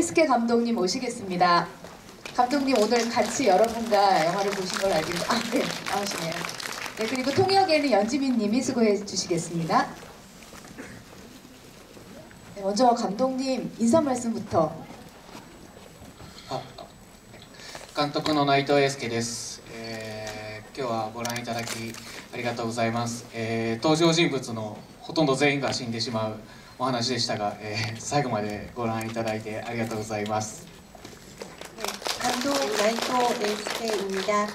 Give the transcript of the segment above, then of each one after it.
에스케 감독님 모시겠습니다. 감독님 오늘 같이 여러분과 영화를 보신 걸 알고 있는데 네, 나오시네요. 네, 그리고 통역에는 연지민 님이 수고해 주시겠습니다. 네, 먼저 감독님 인사 말씀부터. 監督の内藤英介です、今日はご覧いただきありがとうございます、登場人物のほとんど全員が死んでしまうお話でしたが、最後までご覧いただいてありがとうございます。 감독 나이토 에스케입니다.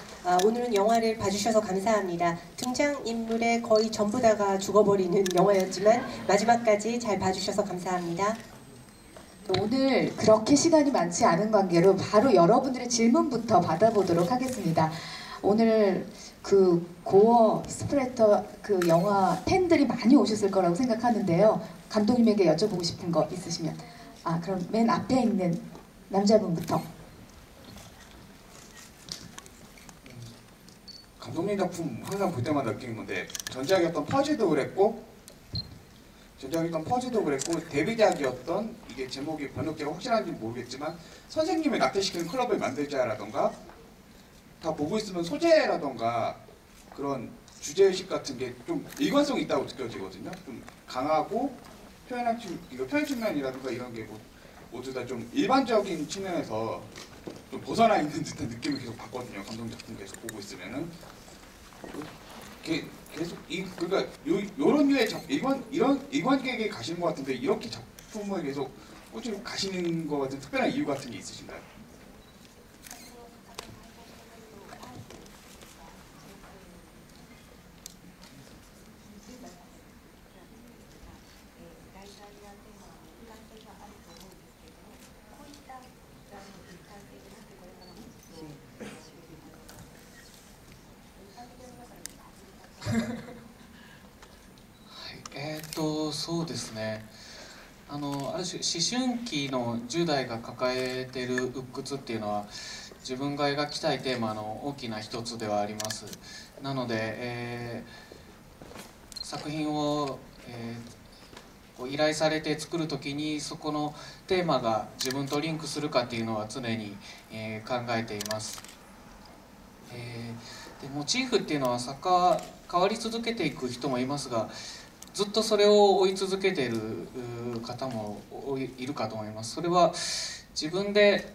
오늘은 영화를 봐주셔서 감사합니다. 등장인물의 거의 전부 다가 죽어버리는 영화였지만 마지막까지 잘 봐주셔서 감사합니다. 오늘 그렇게 시간이 많지 않은 관계로 바로 여러분들의 질문부터 받아보도록 하겠습니다. 오늘 그 고어 스프레터 그 영화 팬들이 많이 오셨을 거라고 생각하는데요. 감독님에게 여쭤보고 싶은 거 있으시면 그럼 맨 앞에 있는 남자분부터. 감독님 작품 항상 볼 때마다 느끼는 건데 전작이었던 퍼즈도 그랬고 데뷔작이었던 이게 제목이 번역제가 확실한지 모르겠지만 선생님을 낙태시키는 클럽을 만들자라던가 다 보고 있으면 소재라던가 그런 주제의식 같은 게 좀 일관성이 있다고 느껴지거든요. 좀 강하고 표현 측면이라든가 이런 게 모두 다 좀 일반적인 측면에서 좀 벗어나 있는 듯한 느낌을 계속 받거든요. 감독 작품 계속 보고 있으면은 계속 그러니까 요런 류의 이런 일관되게 가시는 것 같은데 이렇게 작품을 계속 꾸준히 가시는 것 같은 특별한 이유 같은 게 있으신가요?はい、そうですね。ある種思春期の10代が抱えている鬱屈っていうのは自分が描きたいテーマの大きな一つではあります。なので、作品を、依頼されて作る時にそこのテーマが自分とリンクするかっていうのは常に、考えています。でモチーフっていうのは作家は変わり続けていく人もいますがずっとそれを追い続けている方もいるかと思います。それは自分で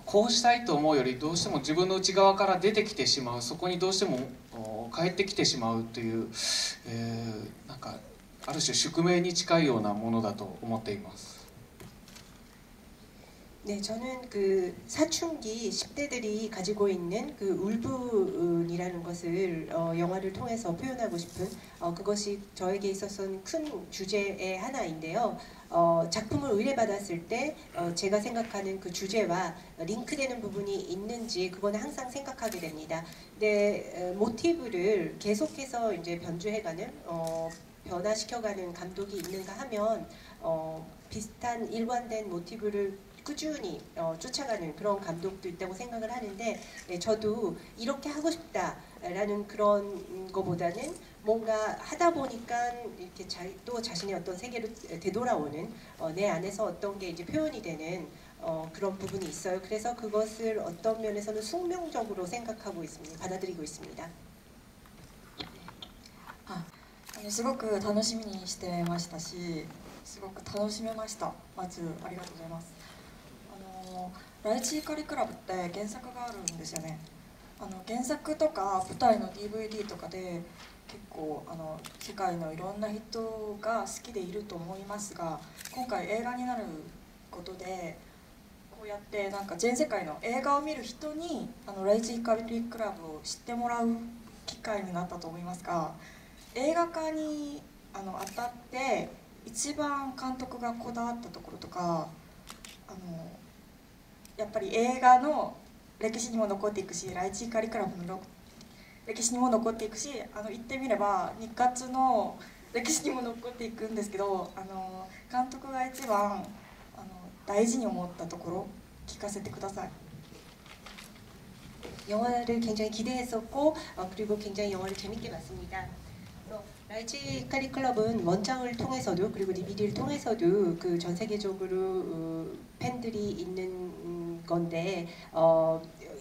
こうしたいと思うよりどうしても自分の内側から出てきてしまう、そこにどうしても帰ってきてしまうという、なんかある種宿命に近いようなものだと思っています。 네, 저는 그 사춘기 10대들이 가지고 있는 그 울분이라는 것을 영화를 통해서 표현하고 싶은 그것이 저에게 있어서는 큰 주제의 하나인데요. 작품을 의뢰받았을 때 제가 생각하는 그 주제와 링크되는 부분이 있는지 그거는 항상 생각하게 됩니다. 근데 모티브를 계속해서 이제 변주해가는 변화시켜가는 감독이 있는가 하면 비슷한 일관된 모티브를 꾸준히 쫓아가는 그런 감독도 있다고 생각을 하는데 저도 이렇게 하고 싶다라는 그런 거보다는 뭔가 하다 보니까 이렇게 또 자신의 어떤 세계로 되돌아오는 내 안에서 어떤 게 이제 표현이 되는 그런 부분이 있어요. 그래서 그것을 어떤 면에서는 숙명적으로 생각하고 있습니다. 받아들이고 있습니다. すごく楽しみにしてましたし、すごく楽しめました。まずありがとうございます。ライチ怒りクラブって原作があるんですよね。原作とか舞台の DVD とかで結構世界のいろんな人が好きでいると思いますが、今回映画になることでこうやってなんか全世界の映画を見る人にライチ怒りクラブを知ってもらう機会になったと思いますが、映画化にあたって一番監督がこだわったところとかやっぱり映画の歴史にも残っていくし、ライチ怒りクラブの歴史にも残っていくし、言ってみれば日活の歴史にも残っていくんですけど、監督が一番大事に思ったところ聞かせてください。 영화를 굉장히 기대했었고 그리고 굉장히 영화를 재밌게 봤습니다. 그래서 라이지 히카리 클럽은 원장을 통해서도 그리고 DVD를 통해서도 그 전 세계적으로 팬들이 있는 건데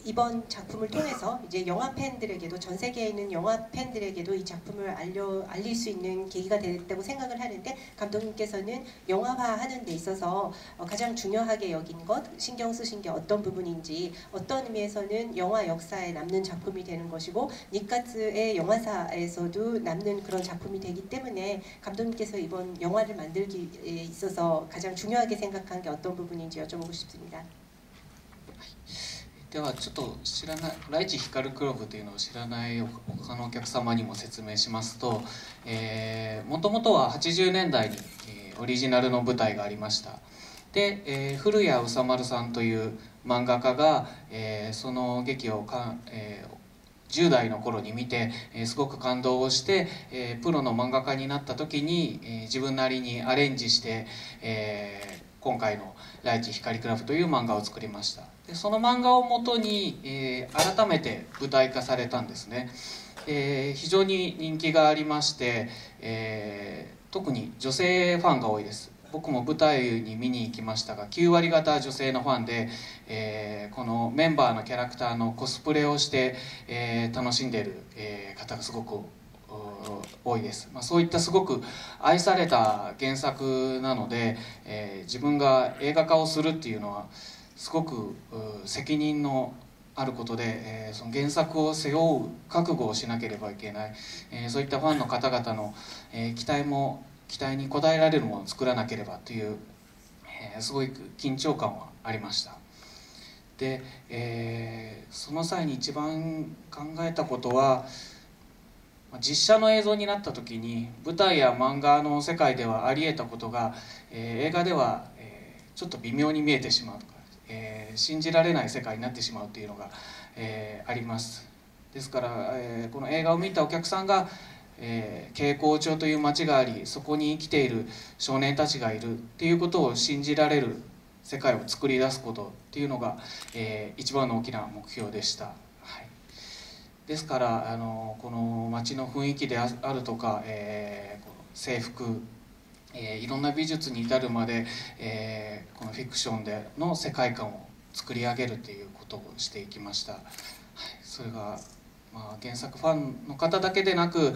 이번 작품을 통해서 이제 영화 팬들에게도 전 세계에 있는 영화 팬들에게도 이 작품을 알릴 수 있는 계기가 됐다고 생각을 하는데 감독님께서는 영화화하는 데 있어서 가장 중요하게 여긴 것, 신경 쓰신 게 어떤 부분인지 어떤 의미에서는 영화 역사에 남는 작품이 되는 것이고 닉가츠의 영화사에서도 남는 그런 작품이 되기 때문에 감독님께서 이번 영화를 만들기에 있어서 가장 중요하게 생각한 게 어떤 부분인지 여쭤보고 싶습니다. ではちょっと知らないライチ光クラブというのを知らない他のお客様にも説明しますともともとは80年代に、オリジナルの舞台がありましたで、古谷宇佐丸さんという漫画家が、その劇を10代の頃に見て、すごく感動をして、プロの漫画家になった時に、自分なりにアレンジして、今回の「ライチ光クラブ」という漫画を作りましたでその漫画をもとに、改めて舞台化されたんですね、非常に人気がありまして、特に女性ファンが多いです僕も舞台に見に行きましたが9割方女性のファンで、このメンバーのキャラクターのコスプレをして、楽しんでいる、方がすごく多いです、そういったすごく愛された原作なので、自分が映画化をするっていうのはすごく責任のあることで、その原作を背負う覚悟をしなければいけない、そういったファンの方々の、期待に応えられるものを作らなければという、すごい緊張感はありましたで、その際に一番考えたことは実写の映像になった時に舞台や漫画の世界ではありえたことが、映画では、ちょっと微妙に見えてしまうとか、信じられない世界になってしまうというのが、ありますですから、この映画を見たお客さんが、慶光町という町がありそこに生きている少年たちがいるっていうことを信じられる世界を作り出すことっていうのが、一番の大きな目標でした、ですからこの町の雰囲気であるとか、制服、いろんな美術に至るまで、このフィクションでの世界観を作り上げるということをしていきました、それが原作ファンの方だけでなく、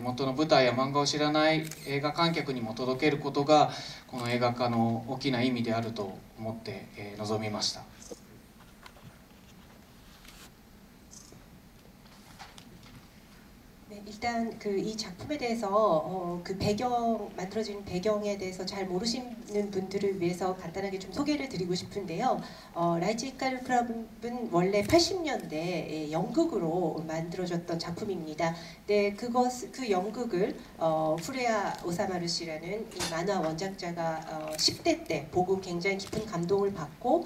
元の舞台や漫画を知らない映画観客にも届けることがこの映画化の大きな意味であると思って、臨みました。 일단 이 작품에 대해서 그 배경 만들어진 배경에 대해서 잘 모르시는 분들을 위해서 간단하게 좀 소개를 드리고 싶은데요. 라이지 히카리 클럽은 원래 80년대 연극으로 만들어졌던 작품입니다. 네, 그 연극을 후레야 오사마루 씨라는 이 만화 원작자가 10대 때 보고 굉장히 깊은 감동을 받고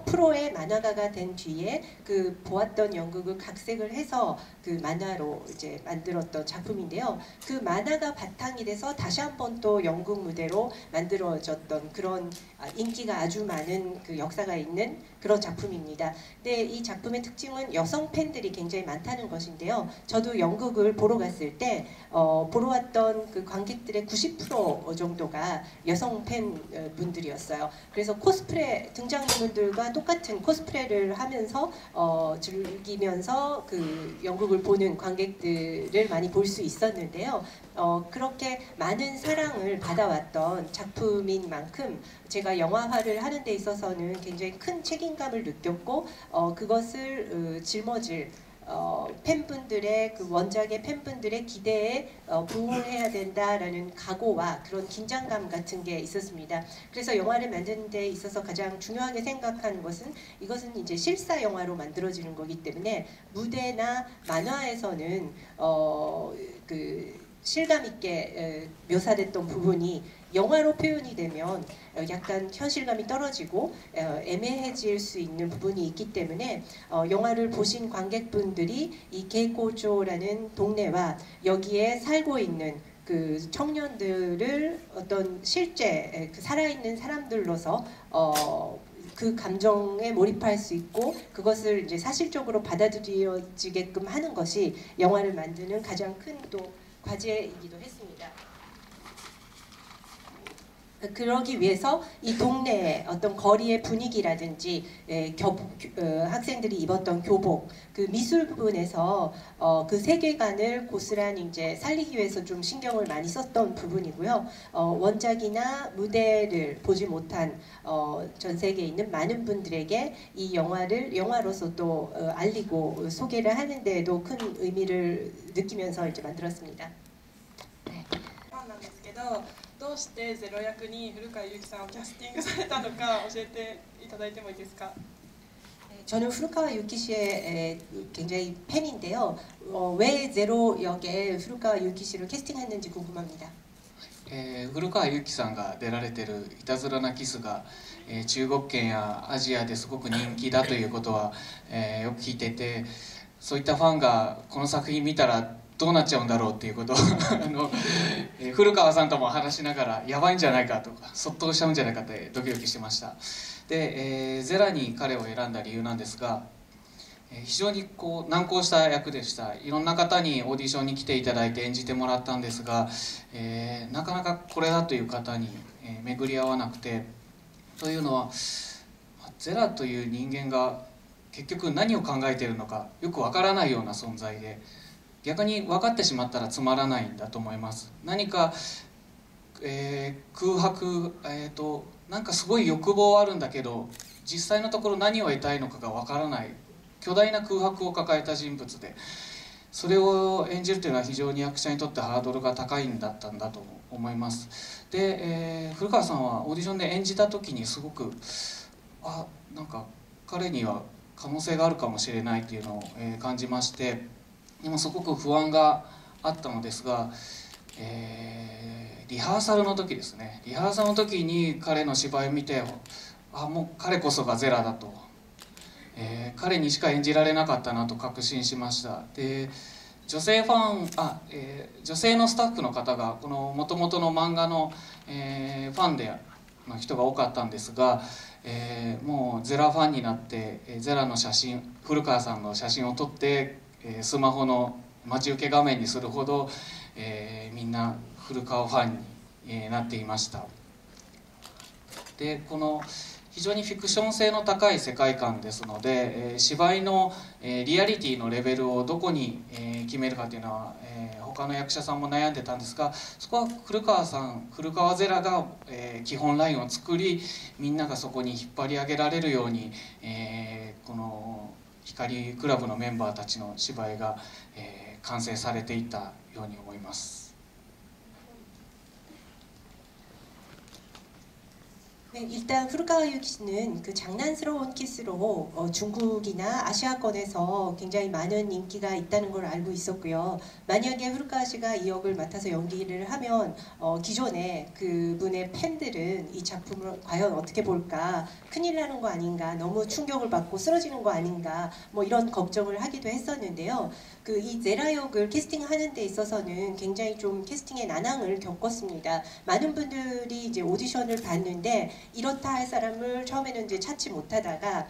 프로의 만화가가 된 뒤에 그 보았던 연극을 각색을 해서 그 만화로 이제 만들었던 작품인데요. 그 만화가 바탕이 돼서 다시 한번 또 연극 무대로 만들어졌던 그런 인기가 아주 많은 그 역사가 있는 그런 작품입니다. 근데 이 작품의 특징은 여성 팬들이 굉장히 많다는 것인데요. 저도 연극을 보러 갔을 때 보러 왔던 그 관객들의 90% 정도가 여성 팬분들이었어요. 그래서 코스프레 등장인물들과 똑같은 코스프레를 하면서 즐기면서 그 연극을 보는 관객들을 많이 볼 수 있었는데요. 그렇게 많은 사랑을 받아왔던 작품인 만큼 제가 영화화를 하는 데 있어서는 굉장히 큰 책임감을 느꼈고 그것을 짊어질 팬분들의 그 원작의 팬분들의 기대에 부응을 해야 된다라는 각오와 그런 긴장감 같은 게 있었습니다. 그래서 영화를 만드는 데 있어서 가장 중요하게 생각하는 것은 이것은 이제 실사 영화로 만들어지는 거기 때문에 무대나 만화에서는 그 실감 있게 묘사됐던 부분이 영화로 표현이 되면 약간 현실감이 떨어지고 애매해질 수 있는 부분이 있기 때문에 영화를 보신 관객분들이 이 게이코조라는 동네와 여기에 살고 있는 그 청년들을 어떤 실제 그 살아있는 사람들로서 그 감정에 몰입할 수 있고 그것을 이제 사실적으로 받아들여지게끔 하는 것이 영화를 만드는 가장 큰 또 과제이기도 했습니다. 그러기 위해서 이 동네의 어떤 거리의 분위기라든지 학생들이 입었던 교복, 그 미술 부분에서 그 세계관을 고스란히 이제 살리기 위해서 좀 신경을 많이 썼던 부분이고요. 원작이나 무대를 보지 못한 전 세계에 있는 많은 분들에게 이 영화를 영화로서 또 알리고 소개를 하는 데에도 큰 의미를 느끼면서 이제 만들었습니다. どうしてゼロ役に古川雄輝さんをキャスティングされたのか教えていただいてもいいですか? 저는 후루카와 유키 씨의 굉장히 팬인데요. 왜 제로 역에 후루카와 유키 씨를 캐스팅했는지 궁금합니다. 古川雄輝さんが出られてる「いたずらなキスが」中国圏やアジアですごく人気だということは、よく聞いてて、そういったファンがこの作品見たらどうなっちゃうんだろうっていうことを古川さんとも話しながらやばいんじゃないかとかそっとしちゃうんじゃないかってドキドキしてました。で、ゼラに彼を選んだ理由なんですが、非常にこう難航した役でした。いろんな方にオーディションに来ていただいて演じてもらったんですが、なかなかこれだという方に、巡り合わなくて、というのはゼラという人間が結局何を考えているのかよくわからないような存在で、逆に分かってしまったらつまらないんだと思います。何か、空白、なんかすごい欲望あるんだけど実際のところ何を得たいのかが分からない巨大な空白を抱えた人物で、それを演じるというのは非常に役者にとってハードルが高いんだったんだと思います。で、古川さんはオーディションで演じた時にすごくなんか彼には可能性があるかもしれないというのを、感じまして、でもすごく不安があったのですが、リハーサルの時ですね、リハーサルの時に彼の芝居を見て、もう彼こそがゼラだと、彼にしか演じられなかったなと確信しました。で、女性のスタッフの方がこの元々の漫画の、ファンの人が多かったんですが、もうゼラファンになってゼラの写真、古川さんの写真を撮ってスマホの待ち受け画面にするほど、みんな古川ファンになっていました。で、この非常にフィクション性の高い世界観ですので、芝居の、リアリティのレベルをどこに、決めるかというのは、他の役者さんも悩んでたんですが、そこは古川ゼラが、基本ラインを作り、みんながそこに引っ張り上げられるように、この光クラブのメンバーたちの芝居が、完成されていったように思います。 네, 일단 후루카와 유키 씨는 그 장난스러운 키스로 중국이나 아시아권에서 굉장히 많은 인기가 있다는 걸 알고 있었고요. 만약에 후루카와 씨가 이 역을 맡아서 연기를 하면 기존에 그분의 팬들은 이 작품을 과연 어떻게 볼까, 큰일 나는 거 아닌가, 너무 충격을 받고 쓰러지는 거 아닌가, 뭐 이런 걱정을 하기도 했었는데요. 이 제라 역을 캐스팅하는 데 있어서는 굉장히 좀 캐스팅의 난항을 겪었습니다. 많은 분들이 이제 오디션을 봤는데 이렇다 할 사람을 처음에는 이제 찾지 못하다가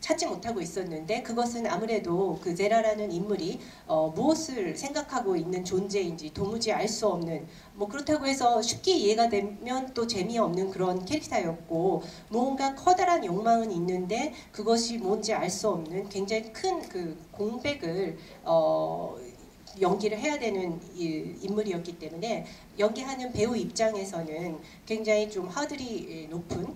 찾지 못하고 있었는데, 그것은 아무래도 그 제라라는 인물이 무엇을 생각하고 있는 존재인지 도무지 알 수 없는, 뭐 그렇다고 해서 쉽게 이해가 되면 또 재미없는 그런 캐릭터였고, 뭔가 커다란 욕망은 있는데 그것이 뭔지 알 수 없는 굉장히 큰 그 공백을 연기를 해야 되는 인물이었기 때문에 연기하는 배우 입장에서는 굉장히 좀 하들이 높은,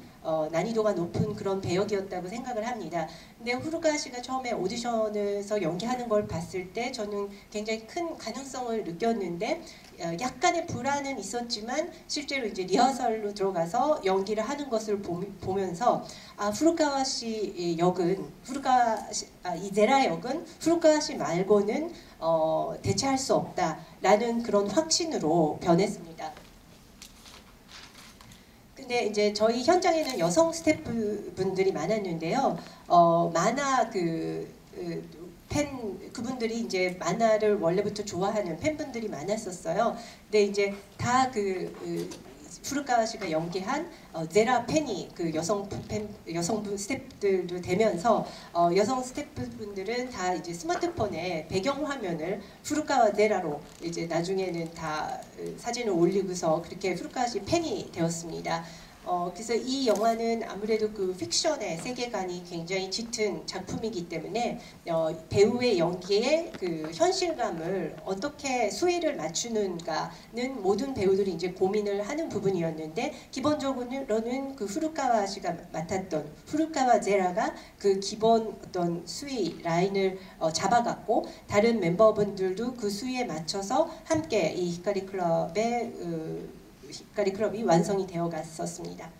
난이도가 높은 그런 배역이었다고 생각을 합니다. 근데 후루카 씨가 처음에 오디션에서 연기하는 걸 봤을 때 저는 굉장히 큰 가능성을 느꼈는데, 약간의 불안은 있었지만 실제로 이제 리허설로 들어가서 연기를 하는 것을 보면서 후루카와 씨 역은 이 제라 역은 후루카와 씨 말고는 대체할 수 없다라는 그런 확신으로 변했습니다. 근데 이제 저희 현장에는 여성 스태프분들이 많았는데요. 만화 그분들이 이제 만화를 원래부터 좋아하는 팬분들이 많았었어요. 근데 이제 다 푸르카와 씨가 연기한 제라 팬이 그 여성분 스태프들도 되면서 여성 스태프분들은 다 이제 스마트폰에 배경 화면을 푸르카와 제라로 이제 나중에는 다 사진을 올리고서 그렇게 푸르카와 씨 팬이 되었습니다. 그래서 이 영화는 아무래도 그 픽션의 세계관이 굉장히 짙은 작품이기 때문에 배우의 연기에 그 현실감을 어떻게 수위를 맞추는가는 모든 배우들이 이제 고민을 하는 부분이었는데, 기본적으로는 그 후루카와 씨가 맡았던 후루카와 제라가 그 기본 어떤 수위 라인을 잡아갔고, 다른 멤버분들도 그 수위에 맞춰서 함께 이 히카리 클럽이 완성이 되어 갔었습니다.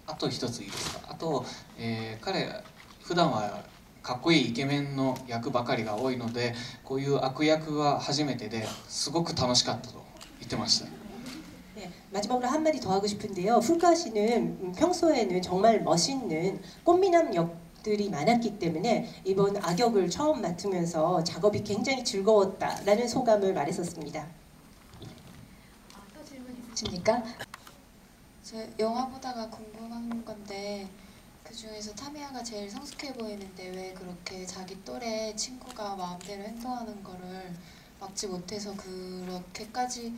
あと一ついいですか。あと、彼普段はかっこいいイケメンの役ばかりが多いので、こういう悪役は初めてですごく楽しかったと言ってました。 네, 마지막으로 한마디 더 하고 싶은데요. 풀카 씨는 평소에는 정말 멋있는 꽃미남 역들이 많았기 때문에 이번 악역을 처음 맡으면서 작업이 굉장히 즐거웠다라는 소감을 말했었습니다. 또 질문 있으십니까? 저 영화 보다가 궁금한 건데, 그 중에서 타미야가 제일 성숙해 보이는데 왜 그렇게 자기 또래 친구가 마음대로 행동하는 거를 막지 못해서 그렇게까지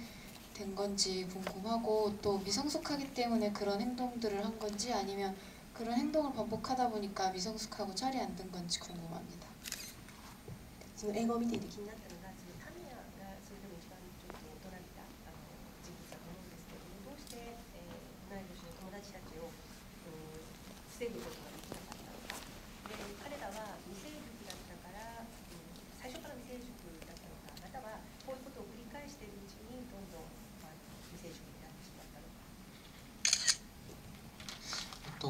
된 건지 궁금하고, 또 미성숙하기 때문에 그런 행동들을 한 건지, 아니면 그런 행동을 반복하다 보니까 미성숙하고 철이 안 든 건지 궁금합니다. 지금英語を見ていて気になったのが、タミヤがそれでも一番ちょっと大人びた人物だと思うんですけれども、どうして、同い年の友達たちを防ぐことができなかったのか。で、彼らは未成熟だったから、最初から未成熟だったのか、またはこういうことを繰り返しているうちにどんどん、未成熟になってしまったのか。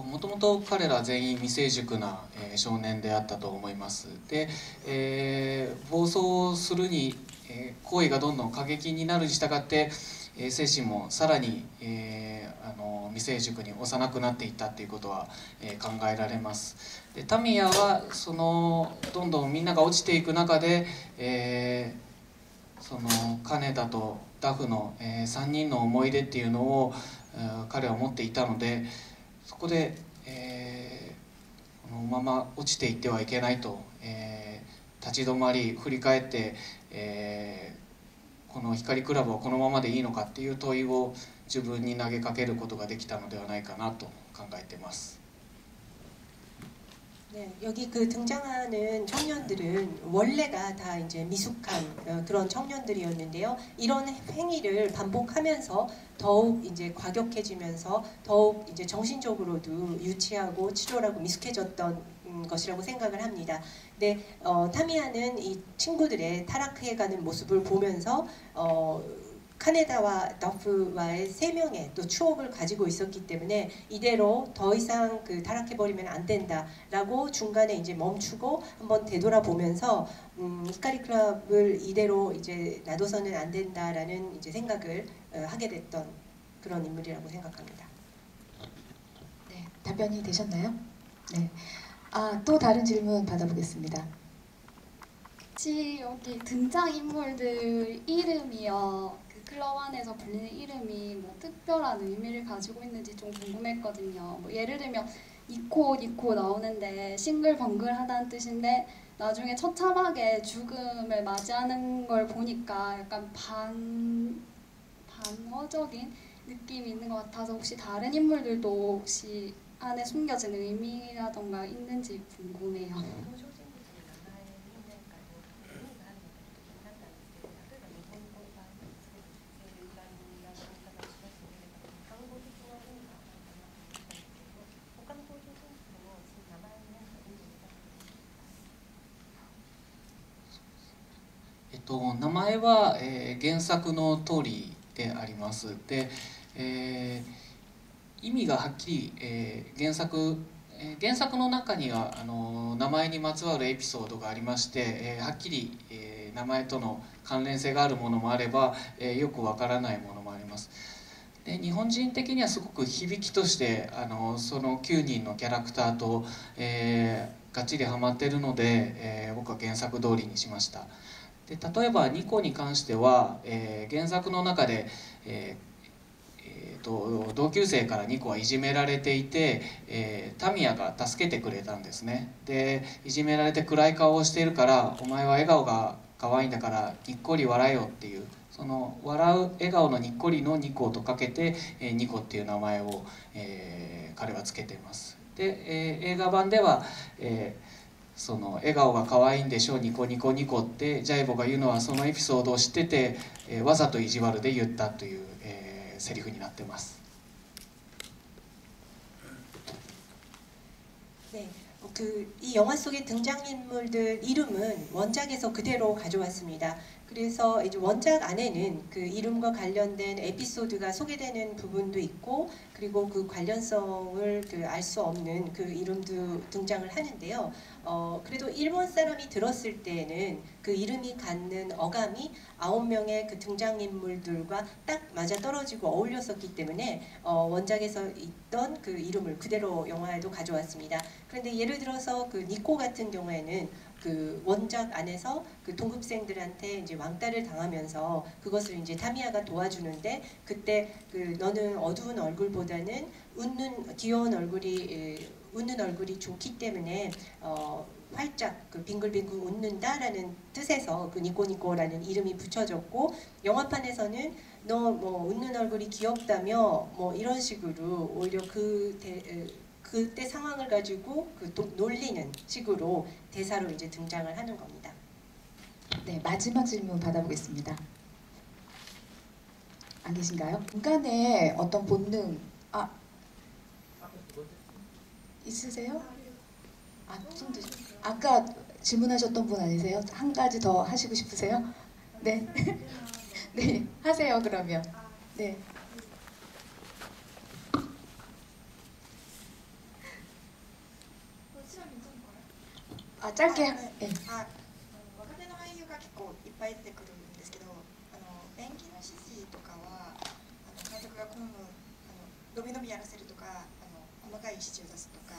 もともと彼ら全員未成熟な少年であったと思います。で、暴走するに行為がどんどん過激になるに従って精神もさらに未成熟に幼くなっていったということは考えられます。で、タミヤはそのどんどんみんなが落ちていく中でその金田とダフの3人の思い出っていうのを彼は持っていたので、そこで、このまま落ちていってはいけないと、立ち止まり振り返って、この光クラブはこのままでいいのかっていう問いを自分に投げかけることができたのではないかなと考えています。 네, 여기 그 등장하는 청년들은 원래가 다 이제 미숙한 그런 청년들이었는데요. 이런 행위를 반복하면서 더욱 이제 과격해지면서 더욱 이제 정신적으로도 유치하고 치졸하고 미숙해졌던 것이라고 생각을 합니다. 근데 타미야는 이 친구들의 타락해가는 모습을 보면서 카네다와 더프와의 3명의 또 추억을 가지고 있었기 때문에 이대로 더 이상 그 타락해버리면 안 된다라고 중간에 이제 멈추고 한번 되돌아보면서 히카리 클럽을 이대로 이제 놔둬서는 안 된다라는 이제 생각을 하게 됐던 그런 인물이라고 생각합니다. 네, 답변이 되셨나요? 네. 또 다른 질문 받아보겠습니다. 혹시 여기 등장인물들 이름이요, 그 클럽 안에서 불리는 이름이 뭐 특별한 의미를 가지고 있는지 좀 궁금했거든요. 뭐 예를 들면 니코 나오는데 싱글벙글하다는 뜻인데 나중에 처참하게 죽음을 맞이하는 걸 보니까 약간 반어적인 느낌이 있는 것 같아서, 혹시 다른 인물들도 혹시 안에 숨겨진 의미라던가 있는지 궁금해요. 名前は、原作の通りであります。で、意味がはっきり、原作の中には名前にまつわるエピソードがありまして、はっきり、名前との関連性があるものもあれば、よくわからないものもあります。で、日本人的にはすごく響きとしてその9人のキャラクターと、がっちりハマってるので、僕は原作通りにしました。で、例えばニコに関しては、原作の中で、同級生からニコはいじめられていて、タミヤが助けてくれたんですね。でいじめられて暗い顔をしているから「お前は笑顔が可愛いんだからにっこり笑えよ」っていう、その笑う笑顔のにっこりのニコとかけて、ニコっていう名前を、彼はつけています。で、映画版では、その笑顔が可愛いんでしょニコニコニコってジャイボが言うのはそのエピソードを知ってて、わざと意地悪で言ったという、セリフになってます。 네, 이 영화 속의 등장인물들 이름은 원작에서 그대로 가져왔습니다. 그래서 이제 원작 안에는 그 이름과 관련된 에피소드가 소개되는 부분도 있고, 그리고 그 관련성을 알 수 없는 그 이름도 등장을 하는데요. 그래도 일본 사람이 들었을 때는 그 이름이 갖는 어감이 9명의 그 등장인물들과 딱 맞아 떨어지고 어울렸었기 때문에 원작에서 있던 그 이름을 그대로 영화에도 가져왔습니다. 그런데 예를 들어서 그 니코 같은 경우에는 그 원작 안에서 그 동급생들한테 이제 왕따를 당하면서 그것을 이제 타미야가 도와주는데, 그때 그 너는 어두운 얼굴보다는 웃는 귀여운 웃는 얼굴이 좋기 때문에 활짝 그 빙글빙글 웃는다라는 뜻에서 그 니코니코라는 이름이 붙여졌고, 영화판에서는 너 뭐 웃는 얼굴이 귀엽다며 뭐 이런 식으로 오히려 그때 상황을 가지고 놀리는 식으로 대사로 이제 등장을 하는 겁니다. 네, 마지막 질문 받아보겠습니다. 안 계신가요? 중간에 어떤 본능 있으세요? 손 드시. 아까 질문하셨던 분 아니세요? 한 가지 더 하시고 싶으세요? 네, 네, 하세요 그러면. 네. 짧게. 네. 若手の俳優が結構いっぱい出てくるんですけど、演技の指示とかは監督が好む伸び伸びやらせるとか細かい指示を出すとか、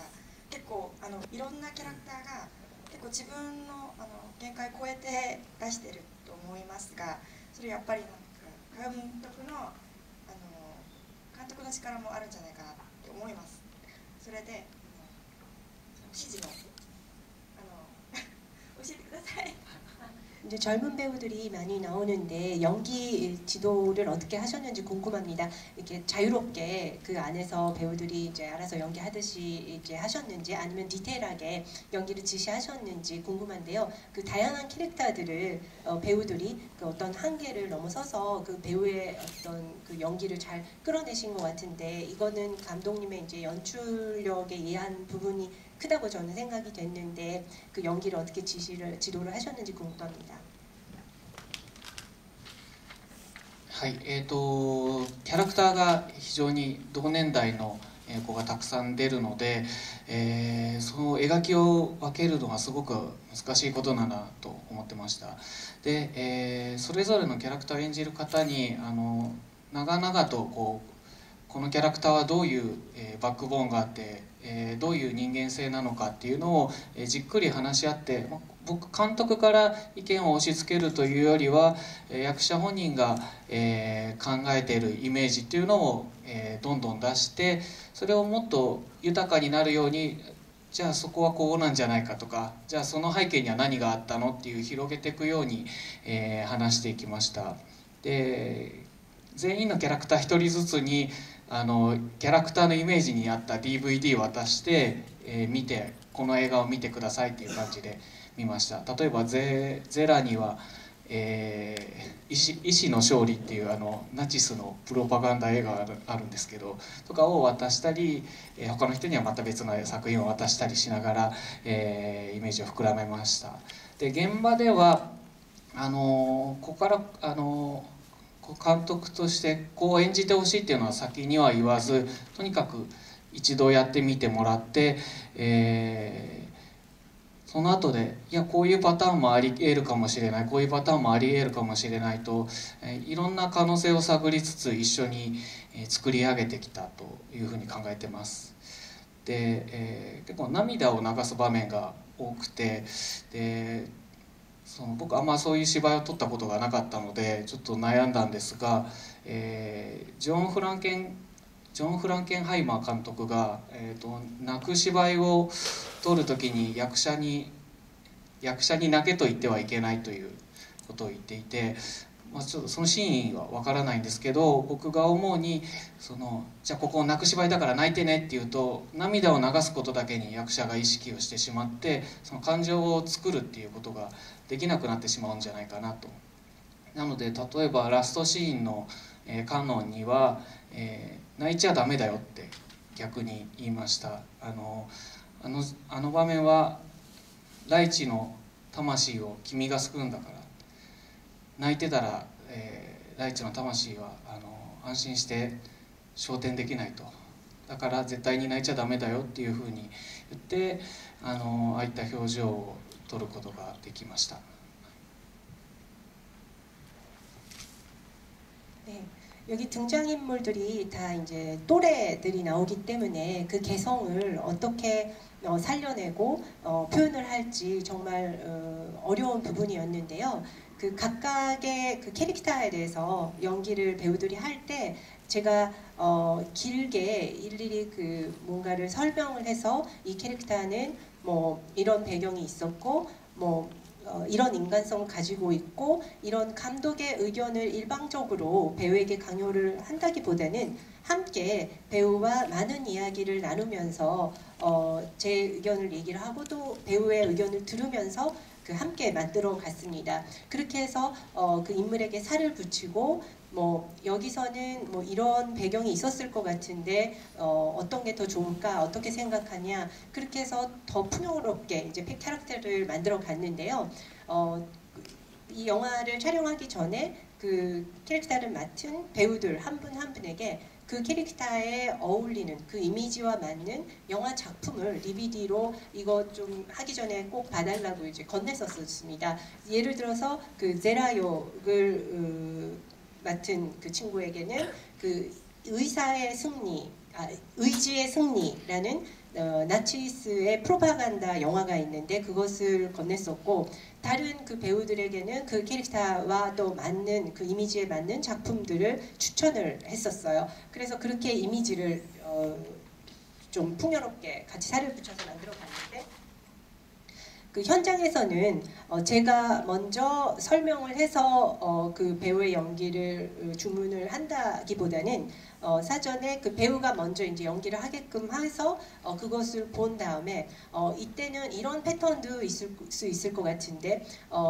結構いろんなキャラクターが結構自分の限界を超えて出してると思いますが、それやっぱりなんか監督の力もあるんじゃないかなって思います。それで指示の教えてください。 이제 젊은 배우들이 많이 나오는데 연기 지도를 어떻게 하셨는지 궁금합니다. 이렇게 자유롭게 그 안에서 배우들이 이제 알아서 연기하듯이 이제 하셨는지, 아니면 디테일하게 연기를 지시하셨는지 궁금한데요. 그 다양한 캐릭터들을 배우들이 그 어떤 한계를 넘어서서 그 배우의 어떤 그 연기를 잘 끌어내신 것 같은데, 이거는 감독님의 이제 연출력에 의한 부분이 크다고 저는 생각이 됐는데, 그 연기를 어떻게 지도를 하셨는지 궁금합니다. はい、キャラクターが非常に同年代の子がたくさん出るので、その描きを分けるのがすごく難しいことだなと思ってました。で、それぞれのキャラクターを演じる方に長々とこのキャラクターはどういうバックボーンがあって、どういう人間性なのかっていうのをじっくり話し合って、僕監督から意見を押し付けるというよりは役者本人が考えているイメージっていうのをどんどん出して、それをもっと豊かになるように、じゃあそこはこうなんじゃないかとか、じゃあその背景には何があったのっていう広げていくように話していきました。で、全員のキャラクター一人ずつにキャラクターのイメージに合った DVD を渡して見て、この映画を見てくださいっていう感じで見ました。例えばゼラには意志の勝利っていうナチスのプロパガンダ映画があるんですけどとかを渡したり、他の人にはまた別の作品を渡したりしながら、イメージを膨らめました。で、現場ではここから監督としてこう演じてほしいっていうのは先には言わず、とにかく一度やってみてもらって、その後でいやこういうパターンもあり得るかもしれない、こういうパターンもあり得るかもしれないと、いろんな可能性を探りつつ一緒に作り上げてきたというふうに考えてます。で、結構涙を流す場面が多くて、で僕あんまそういう芝居を撮ったことがなかったのでちょっと悩んだんですが、ジョン・フランケンジョン・フランケンハイマー監督が、泣く芝居を撮る時に役者に泣けと言ってはいけないということを言っていて、ちょっとそのシーンはわからないんですけど、僕が思うにじゃあここ泣く芝居だから泣いてねっていうと、涙を流すことだけに役者が意識をしてしまって、その感情を作るっていうことができなくなってしまうんじゃないかなと。なので例えばラストシーンの、カノンには、泣いちゃダメだよって逆に言いました。あの場面はライチの魂を君が救うんだから、泣いてたら、ライチの魂は安心して昇天できないと、だから絶対に泣いちゃダメだよっていうふうに言って、ああいった表情を撮ることができました。 네, 여기 등장인물들이 다 이제 또래들이 나오기 때문에 그 개성을 어떻게 살려내고 표현을 할지 정말 어려운 부분이었는데요. 그 각각의 그 캐릭터에 대해서 연기를 배우들이 할 때 제가 길게 일일이 그 뭔가를 설명을 해서 이 캐릭터는 뭐 이런 배경이 있었고 뭐 이런 인간성을 가지고 있고 이런 감독의 의견을 일방적으로 배우에게 강요를 한다기보다는 함께 배우와 많은 이야기를 나누면서 제 의견을 얘기를 하고 또 배우의 의견을 들으면서 그 함께 만들어 갔습니다. 그렇게 해서 그 인물에게 살을 붙이고 뭐 여기서는 뭐 이런 배경이 있었을 것 같은데 어떤 게 더 좋을까, 어떻게 생각하냐, 그렇게 해서 더 풍요롭게 이제 캐릭터를 만들어 갔는데요. 이 영화를 촬영하기 전에 그 캐릭터를 맡은 배우들 한 분 한 분에게 그 캐릭터에 어울리는 그 이미지와 맞는 영화 작품을 DVD로 이거 좀 하기 전에 꼭 봐달라고 이제 건넸었습니다. 예를 들어서 그 제라욕을 맡은 그 친구에게는 그 의사의 승리, 의지의 승리라는 나치스의 프로파간다 영화가 있는데 그것을 건넸었고, 다른 그 배우들에게는 그 캐릭터와 또 맞는 그 이미지에 맞는 작품들을 추천을 했었어요. 그래서 그렇게 이미지를 좀 풍요롭게 같이 살을 붙여서 만들어 봤는데, 그 현장에서는 제가 먼저 설명을 해서 그 배우의 연기를 주문을 한다기보다는 사전에 그 배우가 먼저 이제 연기를 하게끔 해서 그것을 본 다음에 이때는 이런 패턴도 있을 수 있을 것 같은데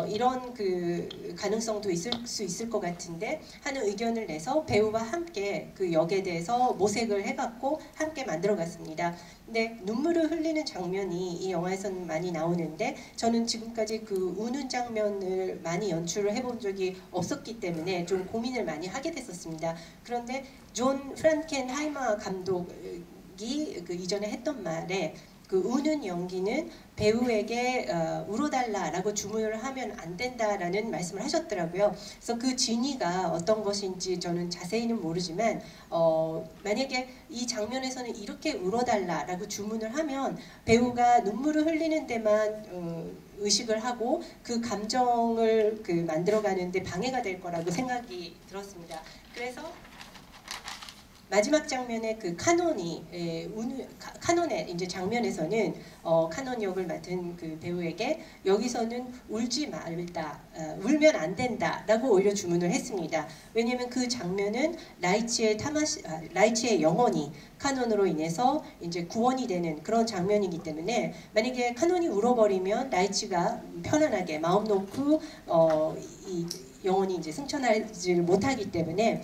이런 그 가능성도 있을 수 있을 것 같은데 하는 의견을 내서 배우와 함께 그 역에 대해서 모색을 해갖고 함께 만들어갔습니다. 근데 눈물을 흘리는 장면이 이 영화에서는 많이 나오는데 저는 지금까지 그 우는 장면을 많이 연출을 해본 적이 없었기 때문에 좀 고민을 많이 하게 됐었습니다. 그런데 존 프란켄하이머 감독이 그 이전에 했던 말에 그 우는 연기는 배우에게 울어달라라고 주문을 하면 안 된다라는 말씀을 하셨더라고요. 그래서 그 진위가 어떤 것인지 저는 자세히는 모르지만 만약에 이 장면에서는 이렇게 울어달라라고 주문을 하면 배우가 눈물을 흘리는 데만 의식을 하고 그 감정을 그 만들어가는데 방해가 될 거라고 생각이 들었습니다. 그래서 마지막 장면에 그 카논의 이제 장면에서는 카논 역을 맡은 그 배우에게 여기서는 울지 말다, 울면 안 된다라고 오히려 주문을 했습니다. 왜냐하면 그 장면은 라이치의 영혼이 카논으로 인해서 이제 구원이 되는 그런 장면이기 때문에 만약에 카논이 울어버리면 라이치가 편안하게 마음 놓고 이 영혼이 이제 승천하지를 못하기 때문에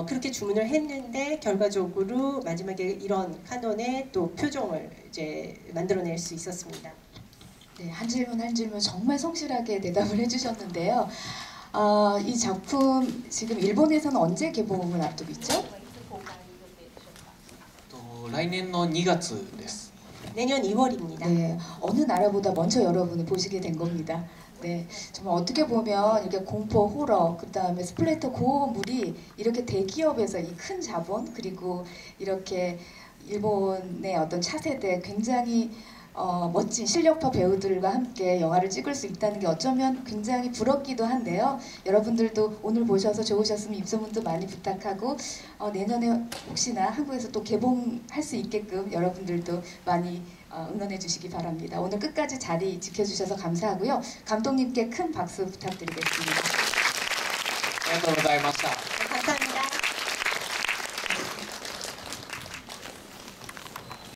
그렇게 주문을 했는데 결과적으로 마지막에 이런 카논의 또 표정을 이제 만들어낼 수 있었습니다. 네, 한 질문 정말 성실하게 대답을 해주셨는데요. 이 작품 지금 일본에서는 언제 개봉을 앞두고 있죠? 来年の2月です。 내년 2월입니다. 네, 어느 나라보다 먼저 여러분이 보시게 된 겁니다. 네, 정말 어떻게 보면 이렇게 공포, 호러, 그 다음에 스플래터 고어물이 이렇게 대기업에서 이 큰 자본 그리고 이렇게 일본의 어떤 차세대 굉장히 멋진 실력파 배우들과 함께 영화를 찍을 수 있다는 게 어쩌면 굉장히 부럽기도 한데요. 여러분들도 오늘 보셔서 좋으셨으면 입소문도 많이 부탁하고 내년에 혹시나 한국에서 또 개봉할 수 있게끔 여러분들도 많이 응원해 주시기 바랍니다. 오늘 끝까지 자리 지켜주셔서 감사하고요. 감독님께 큰 박수 부탁드리겠습니다. ありがとうございました。